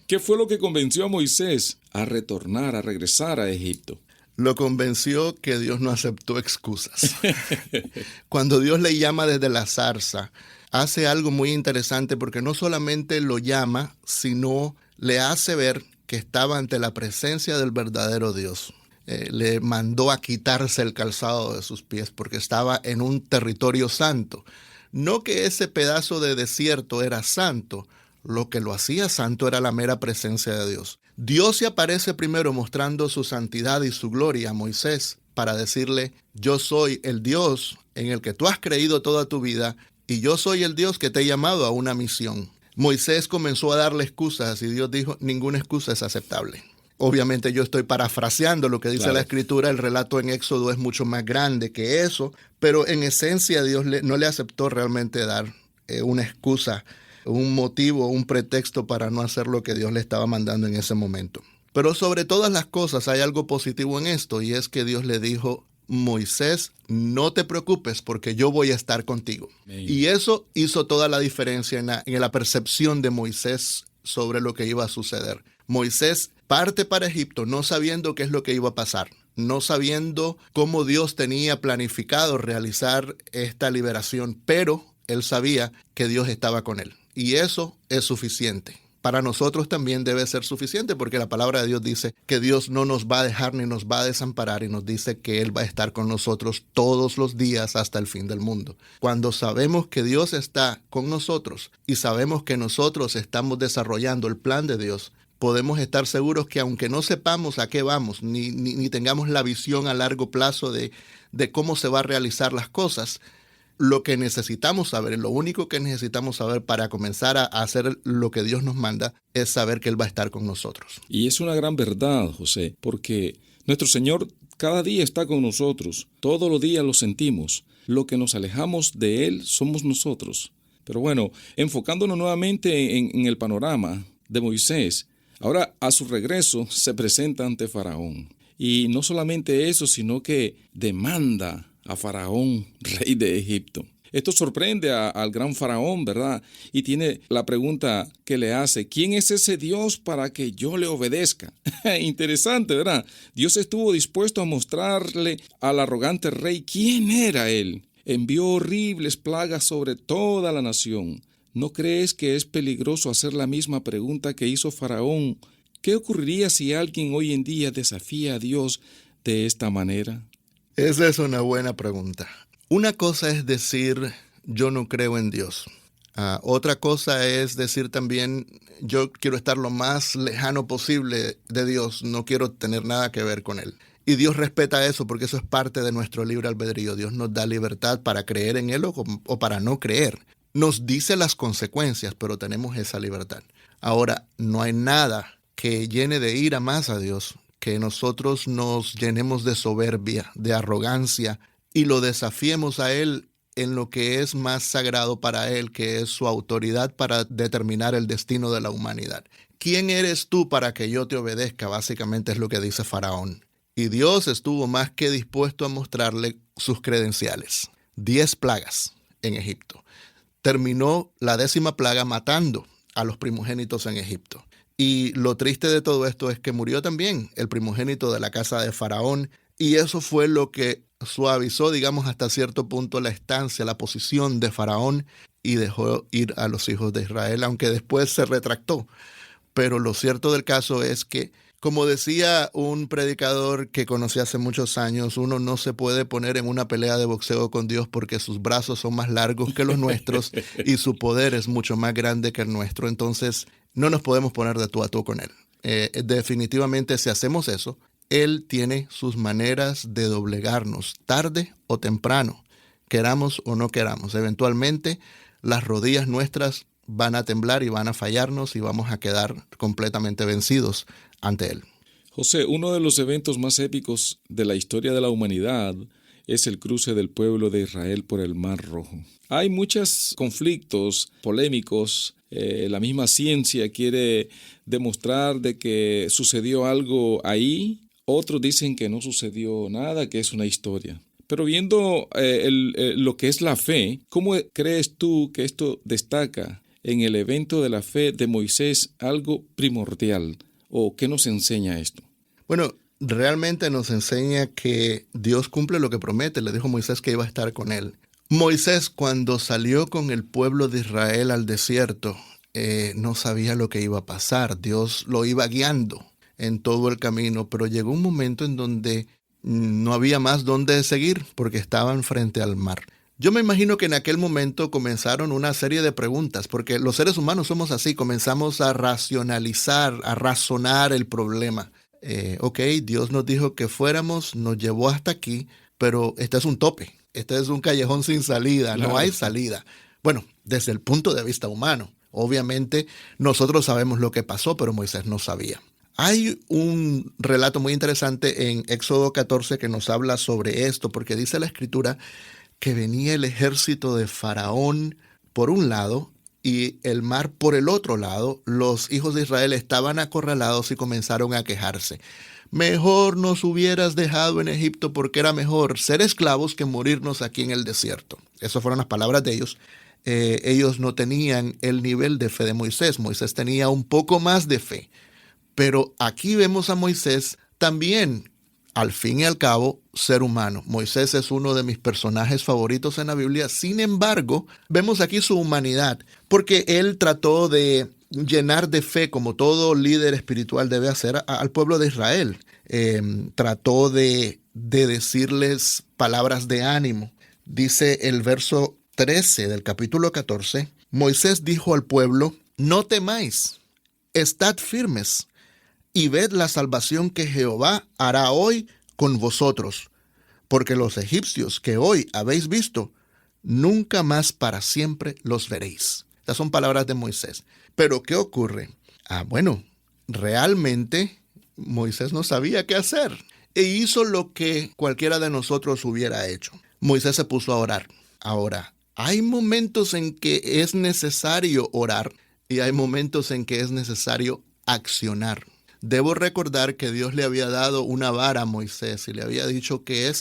¿Qué fue lo que convenció a Moisés a retornar, a regresar a Egipto?
Lo convenció que Dios no aceptó excusas. Cuando Dios le llama desde la zarza, hace algo muy interesante porque no solamente lo llama, sino le hace ver que estaba ante la presencia del verdadero Dios. Le mandó a quitarse el calzado de sus pies porque estaba en un territorio santo. No que ese pedazo de desierto era santo, lo que lo hacía santo era la mera presencia de Dios. Dios se aparece primero mostrando su santidad y su gloria a Moisés para decirle, yo soy el Dios en el que tú has creído toda tu vida y yo soy el Dios que te he llamado a una misión. Moisés comenzó a darle excusas y Dios dijo, ninguna excusa es aceptable. Obviamente yo estoy parafraseando lo que dice la Escritura, el relato en Éxodo es mucho más grande que eso, pero en esencia Dios no le aceptó realmente dar una excusa, un motivo, un pretexto para no hacer lo que Dios le estaba mandando en ese momento. Pero sobre todas las cosas hay algo positivo en esto y es que Dios le dijo, Moisés, no te preocupes porque yo voy a estar contigo. Amén. Y eso hizo toda la diferencia en la percepción de Moisés sobre lo que iba a suceder. Moisés parte para Egipto no sabiendo qué es lo que iba a pasar, no sabiendo cómo Dios tenía planificado realizar esta liberación, pero él sabía que Dios estaba con él. Y eso es suficiente. Para nosotros también debe ser suficiente porque la palabra de Dios dice que Dios no nos va a dejar ni nos va a desamparar y nos dice que Él va a estar con nosotros todos los días hasta el fin del mundo. Cuando sabemos que Dios está con nosotros y sabemos que nosotros estamos desarrollando el plan de Dios, podemos estar seguros que aunque no sepamos a qué vamos, ni tengamos la visión a largo plazo de cómo se va a realizar las cosas, lo que necesitamos saber, lo único que necesitamos saber para comenzar a hacer lo que Dios nos manda, es saber que Él va a estar con nosotros.
Y es una gran verdad, José, porque nuestro Señor cada día está con nosotros, todos los días lo sentimos. Lo que nos alejamos de Él somos nosotros. Pero bueno, enfocándonos nuevamente en el panorama de Moisés, ahora a su regreso se presenta ante Faraón. Y no solamente eso, sino que demanda a Faraón, rey de Egipto. Esto sorprende al gran Faraón, ¿verdad? Y tiene la pregunta que le hace, ¿quién es ese Dios para que yo le obedezca? Interesante, ¿verdad? Dios estuvo dispuesto a mostrarle al arrogante rey quién era él. Envió horribles plagas sobre toda la nación. ¿No crees que es peligroso hacer la misma pregunta que hizo Faraón? ¿Qué ocurriría si alguien hoy en día desafía a Dios de esta manera?
Esa es una buena pregunta. Una cosa es decir, yo no creo en Dios. Otra cosa es decir también, yo quiero estar lo más lejano posible de Dios, no quiero tener nada que ver con Él. Y Dios respeta eso porque eso es parte de nuestro libre albedrío. Dios nos da libertad para creer en Él o para no creer. Nos dice las consecuencias, pero tenemos esa libertad. Ahora, no hay nada que llene de ira más a Dios que nosotros nos llenemos de soberbia, de arrogancia y lo desafiemos a Él en lo que es más sagrado para Él, que es su autoridad para determinar el destino de la humanidad. ¿Quién eres tú para que yo te obedezca? Básicamente es lo que dice Faraón. Y Dios estuvo más que dispuesto a mostrarle sus credenciales. 10 plagas en Egipto. Terminó la 10ª plaga matando a los primogénitos en Egipto. Y lo triste de todo esto es que murió también el primogénito de la casa de Faraón. Y eso fue lo que suavizó, digamos, hasta cierto punto la estancia, la posición de Faraón y dejó ir a los hijos de Israel, aunque después se retractó. Pero lo cierto del caso es que, como decía un predicador que conocí hace muchos años, uno no se puede poner en una pelea de boxeo con Dios porque sus brazos son más largos que los nuestros y su poder es mucho más grande que el nuestro. Entonces, no nos podemos poner de tú a tú con Él. Definitivamente, si hacemos eso, Él tiene sus maneras de doblegarnos, tarde o temprano, queramos o no queramos. Eventualmente, las rodillas nuestras van a temblar y van a fallarnos y vamos a quedar completamente vencidos ante Él.
José, uno de los eventos más épicos de la historia de la humanidad es el cruce del pueblo de Israel por el Mar Rojo. Hay muchos conflictos polémicos. La misma ciencia quiere demostrar de que sucedió algo ahí Otros dicen que no sucedió nada, que es una historia. Pero viendo lo que es la fe, ¿cómo crees tú que esto destaca en el evento de la fe de Moisés algo primordial? ¿O qué nos enseña esto?
Bueno, realmente nos enseña que Dios cumple lo que promete. Le dijo a Moisés que iba a estar con él. Moisés, cuando salió con el pueblo de Israel al desierto, no sabía lo que iba a pasar. Dios lo iba guiando en todo el camino, pero llegó un momento en donde no había más dónde seguir porque estaban frente al mar. Yo me imagino que en aquel momento comenzaron una serie de preguntas, porque los seres humanos somos así, comenzamos a racionalizar, a razonar el problema. Dios nos dijo que fuéramos, nos llevó hasta aquí, pero este es un tope, este es un callejón sin salida, claro. No hay salida. Bueno, desde el punto de vista humano, obviamente nosotros sabemos lo que pasó, pero Moisés no sabía. Hay un relato muy interesante en Éxodo 14 que nos habla sobre esto, porque dice la Escritura que venía el ejército de Faraón por un lado y el mar por el otro lado. Los hijos de Israel estaban acorralados y comenzaron a quejarse. Mejor nos hubieras dejado en Egipto porque era mejor ser esclavos que morirnos aquí en el desierto. Esas fueron las palabras de ellos. Ellos no tenían el nivel de fe de Moisés. Moisés tenía un poco más de fe. Pero aquí vemos a Moisés también, al fin y al cabo, ser humano. Moisés es uno de mis personajes favoritos en la Biblia. Sin embargo, vemos aquí su humanidad, porque él trató de llenar de fe, como todo líder espiritual debe hacer, al pueblo de Israel. Trató de decirles palabras de ánimo. Dice el verso 13 del capítulo 14, Moisés dijo al pueblo, no temáis, estad firmes, y ved la salvación que Jehová hará hoy con vosotros, porque los egipcios que hoy habéis visto, nunca más para siempre los veréis. Estas son palabras de Moisés. Pero ¿qué ocurre? Realmente Moisés no sabía qué hacer e hizo lo que cualquiera de nosotros hubiera hecho. Moisés se puso a orar. Ahora, hay momentos en que es necesario orar y hay momentos en que es necesario accionar. Debo recordar que Dios le había dado una vara a Moisés y le había dicho que en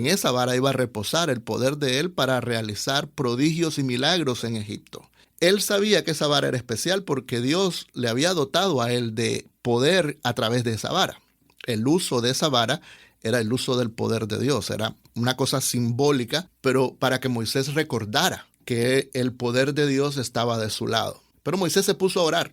esa vara iba a reposar el poder de él para realizar prodigios y milagros en Egipto. Él sabía que esa vara era especial porque Dios le había dotado a él de poder a través de esa vara. El uso de esa vara era el uso del poder de Dios. Era una cosa simbólica, pero para que Moisés recordara que el poder de Dios estaba de su lado. Pero Moisés se puso a orar.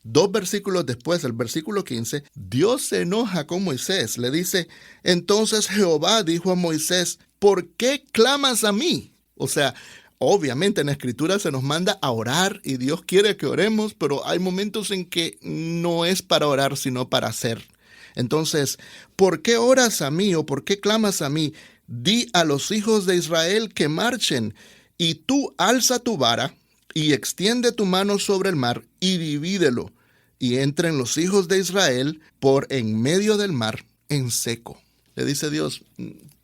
2 versículos después, el versículo 15, Dios se enoja con Moisés. Le dice, entonces Jehová dijo a Moisés, ¿por qué clamas a mí? O sea, obviamente en la Escritura se nos manda a orar y Dios quiere que oremos, pero hay momentos en que no es para orar, sino para hacer. Entonces, ¿por qué oras a mí o por qué clamas a mí? Di a los hijos de Israel que marchen y tú alza tu vara y extiende tu mano sobre el mar y divídelo, y entren los hijos de Israel por en medio del mar en seco. Le dice Dios,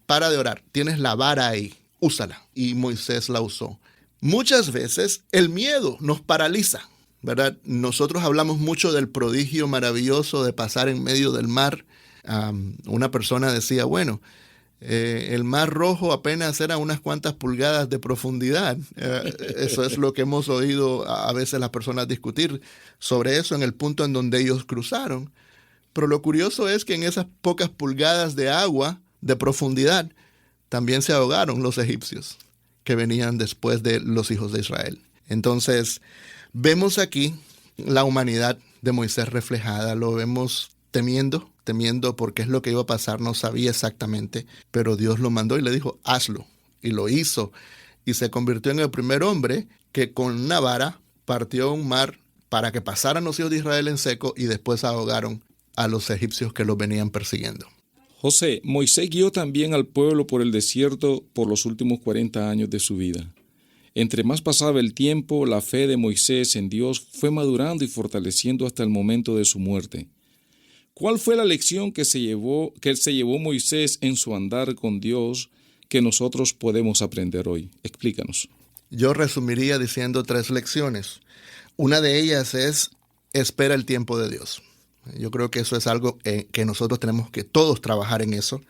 para de orar, tienes la vara ahí, úsala. Y Moisés la usó. Muchas veces el miedo nos paraliza, ¿verdad? Nosotros hablamos mucho del prodigio maravilloso de pasar en medio del mar. Una persona decía, el mar Rojo apenas era unas cuantas pulgadas de profundidad. Eso es lo que hemos oído a veces las personas discutir sobre eso en el punto en donde ellos cruzaron. Pero lo curioso es que en esas pocas pulgadas de agua de profundidad también se ahogaron los egipcios que venían después de los hijos de Israel. Entonces, vemos aquí la humanidad de Moisés reflejada. Lo vemos temiendo porque es lo que iba a pasar, no sabía exactamente, pero Dios lo mandó y le dijo, hazlo, y lo hizo, y se convirtió en el primer hombre que con una vara partió un mar para que pasaran los hijos de Israel en seco y después ahogaron a los egipcios que los venían persiguiendo.
José, Moisés guió también al pueblo por el desierto por los últimos 40 años de su vida. Entre más pasaba el tiempo, la fe de Moisés en Dios fue madurando y fortaleciendo hasta el momento de su muerte. ¿Cuál fue la lección que se llevó Moisés en su andar con Dios que nosotros podemos aprender hoy? Explícanos.
Yo resumiría diciendo 3 lecciones. Una de ellas es, espera el tiempo de Dios. Yo creo que eso es algo que nosotros tenemos que todos trabajar en eso.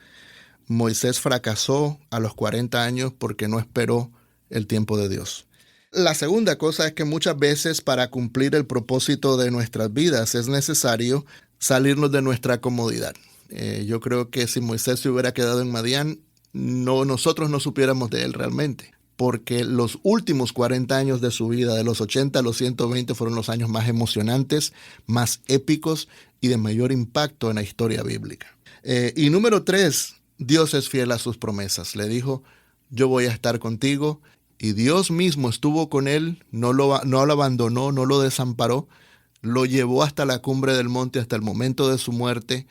Moisés fracasó a los 40 años porque no esperó el tiempo de Dios. La segunda cosa es que muchas veces para cumplir el propósito de nuestras vidas es necesario salirnos de nuestra comodidad. Yo creo que si Moisés se hubiera quedado en Madián, nosotros no supiéramos de él realmente, porque los últimos 40 años de su vida, de los 80 a los 120, fueron los años más emocionantes, más épicos y de mayor impacto en la historia bíblica. Y número 3, Dios es fiel a sus promesas. Le dijo, yo voy a estar contigo, y Dios mismo estuvo con él, no lo abandonó, no lo desamparó, lo llevó hasta la cumbre del monte, hasta el momento de su muerte,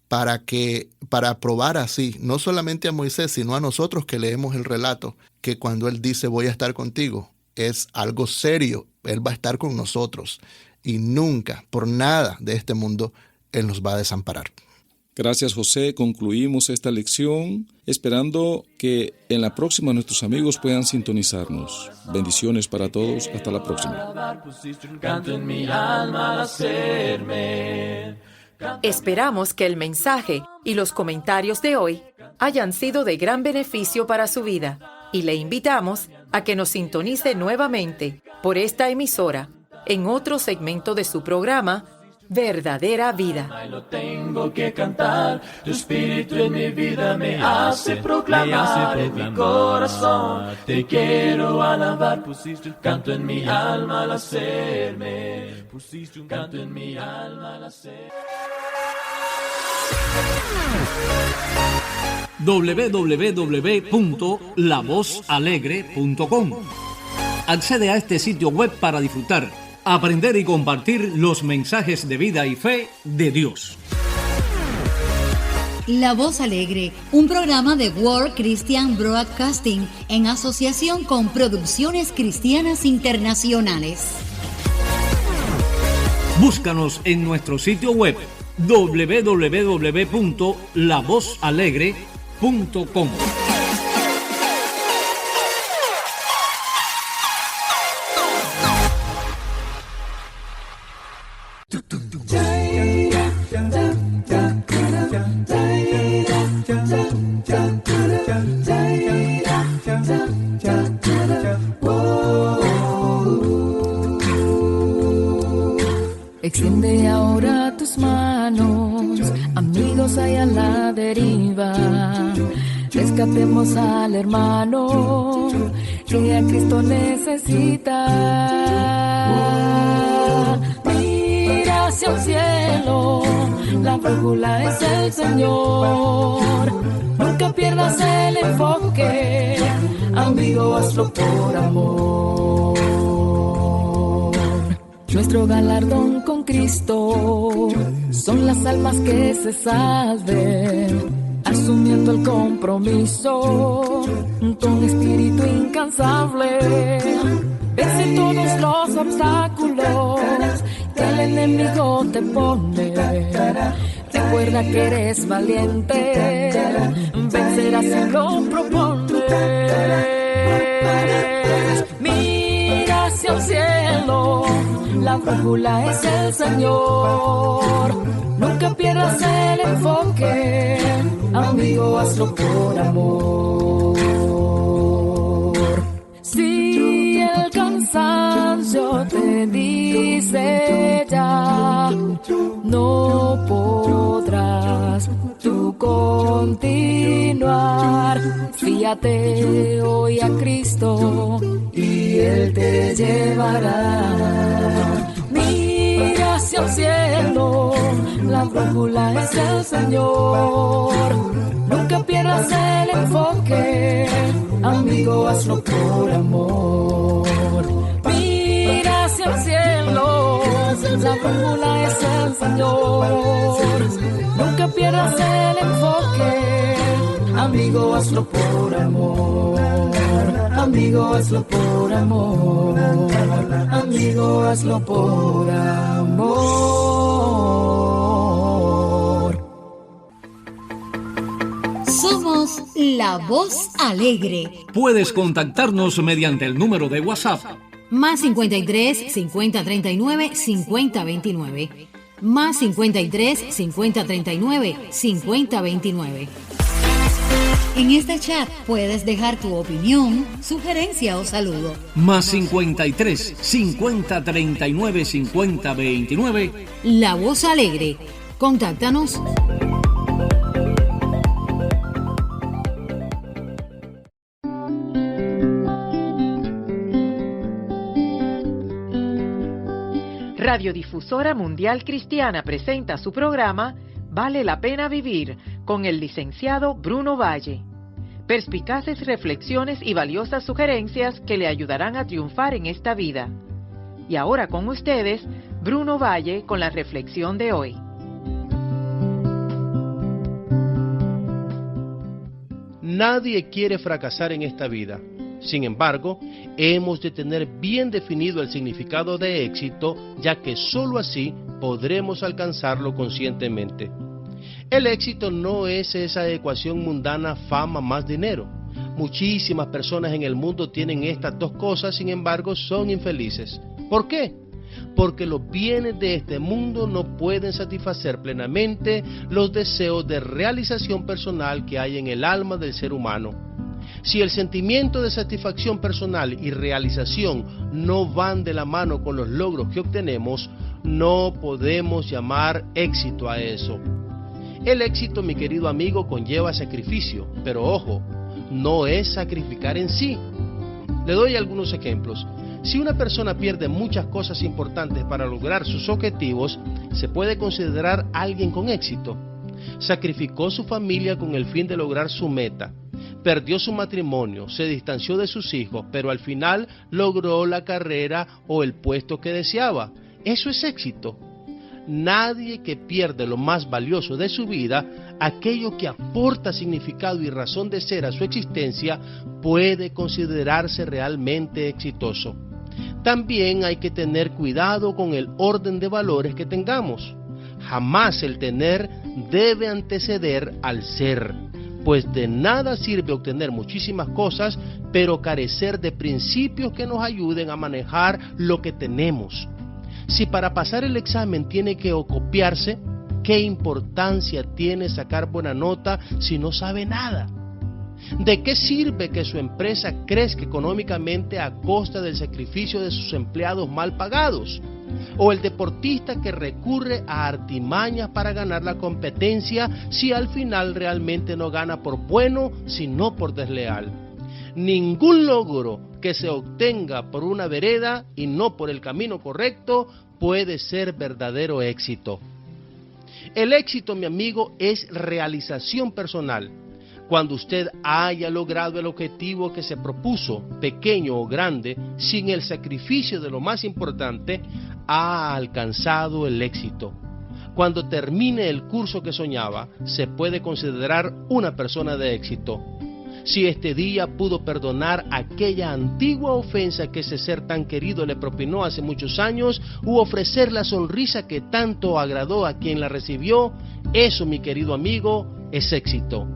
para probar así, no solamente a Moisés, sino a nosotros que leemos el relato, que cuando él dice voy a estar contigo, es algo serio, él va a estar con nosotros y nunca, por nada de este mundo, él nos va a desamparar.
Gracias, José. Concluimos esta lección esperando que en la próxima nuestros amigos puedan sintonizarnos. Bendiciones para todos. Hasta la próxima.
Esperamos que el mensaje y los comentarios de hoy hayan sido de gran beneficio para su vida y le invitamos a que nos sintonice nuevamente por esta emisora en otro segmento de su programa Verdadera Vida.
Lo tengo que cantar, tu espíritu en mi vida me hace proclamar en mi corazón. Te quiero alabar, pusiste un canto en mi alma al hacerme. Pusiste un canto en mi alma al hacerme.
www.lavozalegre.com. Accede a este sitio web para disfrutar, aprender y compartir los mensajes de vida y fe de Dios.
La Voz Alegre, un programa de World Christian Broadcasting en asociación con Producciones Cristianas Internacionales.
Búscanos en nuestro sitio web www.lavozalegre.com.
Extiende ahora tus manos, amigos hay a la deriva. Rescatemos al hermano que a Cristo necesita. Mira hacia el cielo, la brújula es el Señor. Nunca pierdas el enfoque, amigo, hazlo por amor. Nuestro galardón con Cristo son las almas que se salven, asumiendo el compromiso con espíritu incansable. Vence todos los obstáculos que el enemigo te pone. Recuerda que eres valiente, vencerás si lo propones. Mira hacia el cielo, la brújula es el Señor. Nunca pierdas el enfoque, amigo, hazlo por amor. Si el cansancio te dice ya, no podrás tú continuar. Fíate hoy a Cristo y Él te llevará. Mira hacia el cielo, la brújula es el Señor. Nunca pierdas el enfoque, amigo, hazlo por amor. Mira hacia el cielo, la brújula es el Señor. Nunca pierdas el enfoque, amigo, hazlo por amor. Amigo, hazlo por amor. Amigo, hazlo por amor.
Somos La Voz Alegre.
Puedes contactarnos mediante el número de WhatsApp
más 53 50 39 50 29. más 53 50 39 50 29.
En este chat puedes dejar tu opinión, sugerencia o saludo.
Más 53 50 39 50 29.
La Voz Alegre. Contáctanos.
Radiodifusora Mundial Cristiana presenta su programa Vale la Pena Vivir con el licenciado Bruno Valle. Perspicaces reflexiones y valiosas sugerencias que le ayudarán a triunfar en esta vida. Y ahora con ustedes, Bruno Valle con la reflexión de hoy.
Nadie quiere fracasar en esta vida. Sin embargo, hemos de tener bien definido el significado de éxito, ya que sólo así podremos alcanzarlo conscientemente. El éxito no es esa ecuación mundana fama más dinero. Muchísimas personas en el mundo tienen estas dos cosas, sin embargo son infelices. ¿Por qué? Porque los bienes de este mundo no pueden satisfacer plenamente los deseos de realización personal que hay en el alma del ser humano. Si el sentimiento de satisfacción personal y realización no van de la mano con los logros que obtenemos, no podemos llamar éxito a eso. El éxito, mi querido amigo, conlleva sacrificio, pero ojo, no es sacrificar en sí. Le doy algunos ejemplos. Si una persona pierde muchas cosas importantes para lograr sus objetivos, se puede considerar alguien con éxito. Sacrificó su familia con el fin de lograr su meta. Perdió su matrimonio, se distanció de sus hijos, pero al final logró la carrera o el puesto que deseaba. Eso es éxito. Nadie que pierde lo más valioso de su vida, aquello que aporta significado y razón de ser a su existencia, puede considerarse realmente exitoso. También hay que tener cuidado con el orden de valores que tengamos. Jamás el tener debe anteceder al ser. Pues de nada sirve obtener muchísimas cosas, pero carecer de principios que nos ayuden a manejar lo que tenemos. Si para pasar el examen tiene que copiarse, ¿qué importancia tiene sacar buena nota si no sabe nada? ¿De qué sirve que su empresa crezca económicamente a costa del sacrificio de sus empleados mal pagados? O el deportista que recurre a artimañas para ganar la competencia si al final realmente no gana por bueno, sino por desleal. Ningún logro que se obtenga por una vereda y no por el camino correcto puede ser verdadero éxito. El éxito, mi amigo, es realización personal. Cuando usted haya logrado el objetivo que se propuso, pequeño o grande, sin el sacrificio de lo más importante, ha alcanzado el éxito. Cuando termine el curso que soñaba, se puede considerar una persona de éxito. Si este día pudo perdonar aquella antigua ofensa que ese ser tan querido le propinó hace muchos años, u ofrecer la sonrisa que tanto agradó a quien la recibió, eso, mi querido amigo, es éxito.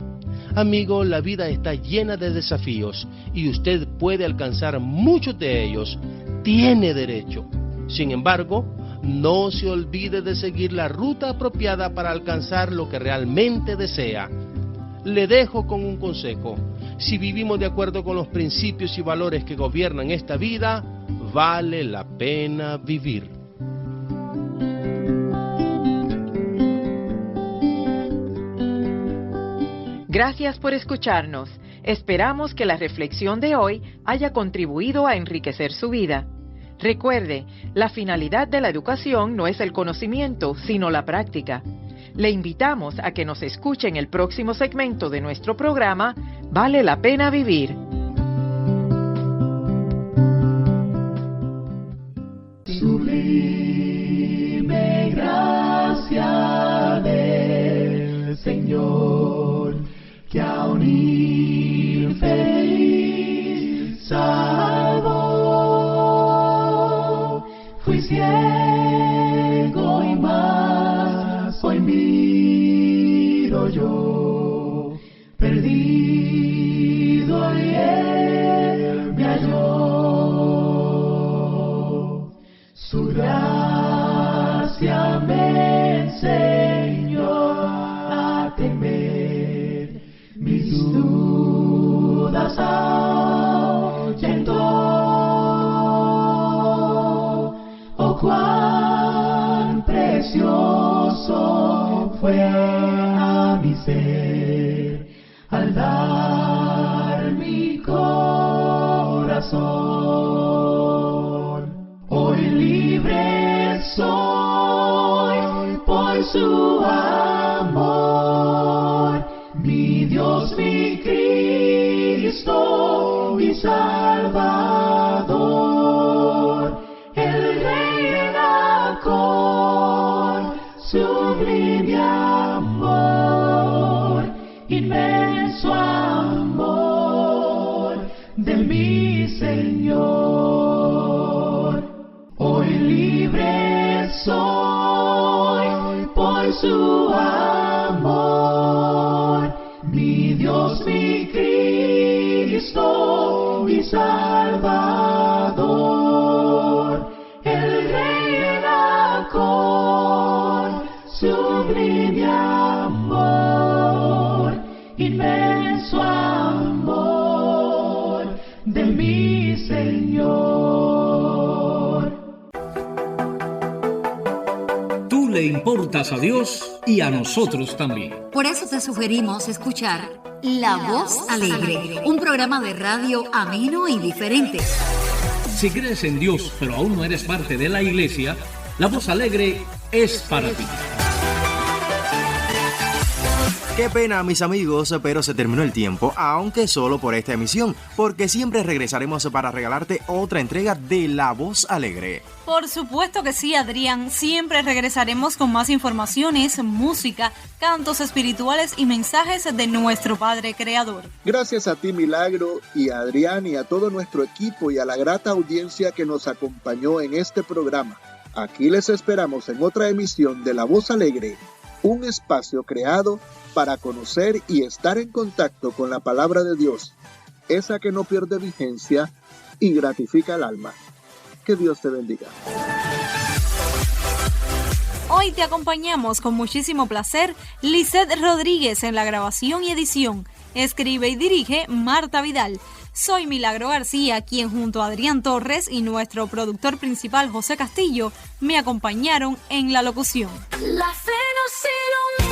Amigo, la vida está llena de desafíos y usted puede alcanzar muchos de ellos. Tiene derecho. Sin embargo, no se olvide de seguir la ruta apropiada para alcanzar lo que realmente desea. Le dejo con un consejo. Si vivimos de acuerdo con los principios y valores que gobiernan esta vida, vale la pena vivir.
Gracias por escucharnos. Esperamos que la reflexión de hoy haya contribuido a enriquecer su vida. Recuerde, la finalidad de la educación no es el conocimiento, sino la práctica. Le invitamos a que nos escuche en el próximo segmento de nuestro programa, Vale la Pena Vivir.
Sublime gracia del Señor, que a un infeliz salvó. Fui ciego y más hoy miro yo, perdido y él me halló. Su gracia me dudas ahuyentó. Oh, cuán precioso fue a mi ser al dar mi corazón. Hoy libre soy por su amor, mi Dios, mi Cristo, mi Salvador, el Rey reina con sublime amor, inmenso amor de mi Señor. Hoy libre soy por su amor, mi Dios, mi Cristo, mi Salvador, el Rey reina con sublime amor, inmenso amor de mi Señor.
Tú le importas a Dios y a nosotros también.
Por eso te sugerimos escuchar La Voz Alegre, un programa de radio ameno y diferente.
Si crees en Dios, pero aún no eres parte de la iglesia, La Voz Alegre es para ti.
Qué pena, mis amigos, pero se terminó el tiempo, aunque solo por esta emisión, porque siempre regresaremos para regalarte otra entrega de La Voz Alegre.
Por supuesto que sí, Adrián. Siempre regresaremos con más informaciones, música, cantos espirituales y mensajes de nuestro Padre Creador.
Gracias a ti, Milagro, y a Adrián y a todo nuestro equipo y a la grata audiencia que nos acompañó en este programa. Aquí les esperamos en otra emisión de La Voz Alegre, un espacio creado para conocer y estar en contacto con la palabra de Dios, esa que no pierde vigencia y gratifica el alma. Que Dios te bendiga.
Hoy te acompañamos con muchísimo placer Lisette Rodríguez en la grabación y edición. Escribe y dirige Marta Vidal. Soy Milagro García, quien junto a Adrián Torres y nuestro productor principal José Castillo me acompañaron en la locución.
La fe nos ilumina.